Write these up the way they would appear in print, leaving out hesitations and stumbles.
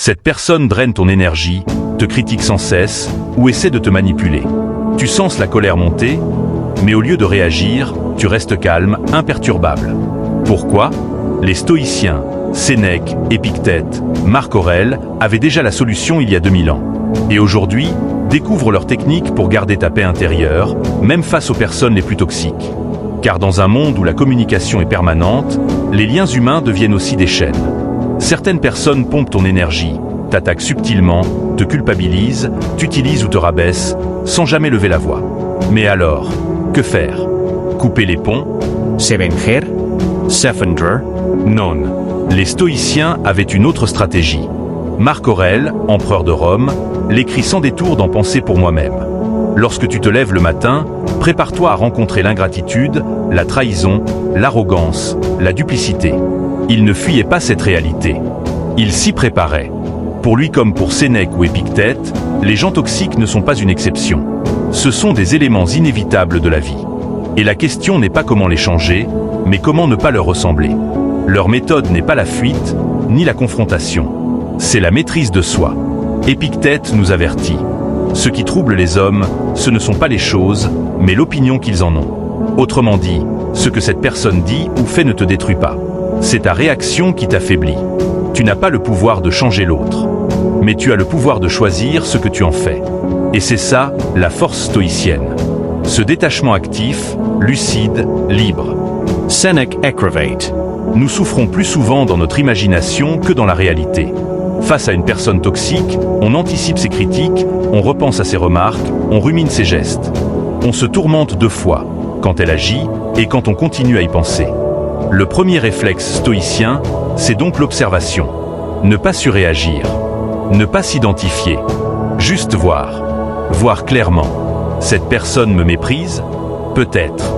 Cette personne draine ton énergie, te critique sans cesse ou essaie de te manipuler. Tu sens la colère monter, mais au lieu de réagir, tu restes calme, imperturbable. Pourquoi? Les stoïciens, Sénèque, Épictète, Marc Aurèle avaient déjà la solution il y a 2000 ans. Et aujourd'hui, découvre leur technique pour garder ta paix intérieure, même face aux personnes les plus toxiques. Car dans un monde où la communication est permanente, les liens humains deviennent aussi des chaînes. Certaines personnes pompent ton énergie, t'attaquent subtilement, te culpabilisent, t'utilisent ou te rabaissent, sans jamais lever la voix. Mais alors, que faire? Couper les ponts? Se venger? S'effondrer? Non. Les stoïciens avaient une autre stratégie. Marc Aurèle, empereur de Rome, l'écrit sans détour dans Pensée pour moi-même. Lorsque tu te lèves le matin, prépare-toi à rencontrer l'ingratitude, la trahison, l'arrogance, la duplicité. Il ne fuyait pas cette réalité. Il s'y préparait. Pour lui comme pour Sénèque ou Épictète, les gens toxiques ne sont pas une exception. Ce sont des éléments inévitables de la vie. Et la question n'est pas comment les changer, mais comment ne pas leur ressembler. Leur méthode n'est pas la fuite, ni la confrontation. C'est la maîtrise de soi. Épictète nous avertit. Ce qui trouble les hommes, ce ne sont pas les choses, mais l'opinion qu'ils en ont. Autrement dit, ce que cette personne dit ou fait ne te détruit pas. C'est ta réaction qui t'affaiblit. Tu n'as pas le pouvoir de changer l'autre. Mais tu as le pouvoir de choisir ce que tu en fais. Et c'est ça, la force stoïcienne. Ce détachement actif, lucide, libre. Sénèque écrivait. Nous souffrons plus souvent dans notre imagination que dans la réalité. Face à une personne toxique, on anticipe ses critiques, on repense à ses remarques, on rumine ses gestes. On se tourmente 2 fois, quand elle agit et quand on continue à y penser. Le premier réflexe stoïcien, c'est donc l'observation. Ne pas surréagir, ne pas s'identifier, juste voir. Voir clairement. Cette personne me méprise? Peut-être.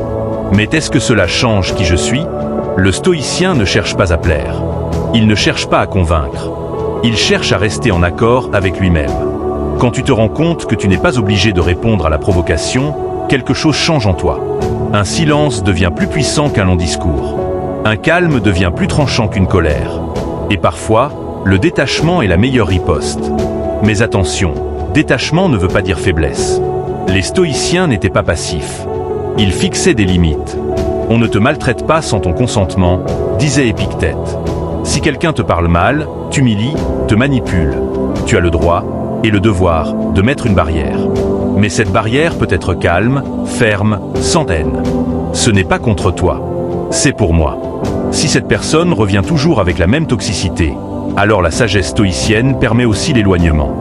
Mais est-ce que cela change qui je suis? Le stoïcien ne cherche pas à plaire. Il ne cherche pas à convaincre. Il cherche à rester en accord avec lui-même. Quand tu te rends compte que tu n'es pas obligé de répondre à la provocation, quelque chose change en toi. Un silence devient plus puissant qu'un long discours. Un calme devient plus tranchant qu'une colère. Et parfois, le détachement est la meilleure riposte. Mais attention, détachement ne veut pas dire faiblesse. Les stoïciens n'étaient pas passifs. Ils fixaient des limites. On ne te maltraite pas sans ton consentement, disait Épictète. Si quelqu'un te parle mal, t'humilie, te manipule, tu as le droit et le devoir de mettre une barrière. Mais cette barrière peut être calme, ferme, sans haine. Ce n'est pas contre toi, c'est pour moi. Si cette personne revient toujours avec la même toxicité, alors la sagesse stoïcienne permet aussi l'éloignement.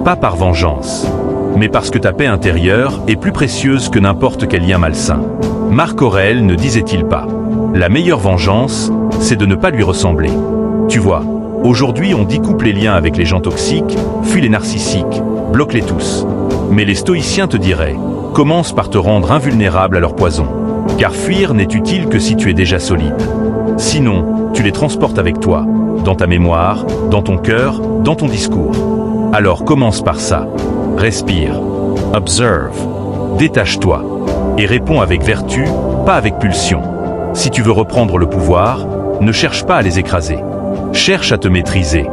Pas par vengeance, mais parce que ta paix intérieure est plus précieuse que n'importe quel lien malsain. Marc Aurèle ne disait-il pas: la meilleure vengeance, c'est de ne pas lui ressembler. Tu vois, aujourd'hui on dit coupe les liens avec les gens toxiques, fuis les narcissiques, bloque-les tous. Mais les stoïciens te diraient, commence par te rendre invulnérable à leur poison. Car fuir n'est utile que si tu es déjà solide. Sinon, tu les transportes avec toi, dans ta mémoire, dans ton cœur, dans ton discours. Alors commence par ça. Respire. Observe. Détache-toi. Et réponds avec vertu, pas avec pulsion. Si tu veux reprendre le pouvoir, ne cherche pas à les écraser. Cherche à te maîtriser.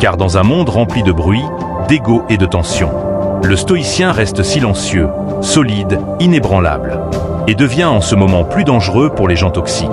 Car dans un monde rempli de bruit, d'ego et de tension, le stoïcien reste silencieux, solide, inébranlable. Et devient en ce moment plus dangereux pour les gens toxiques.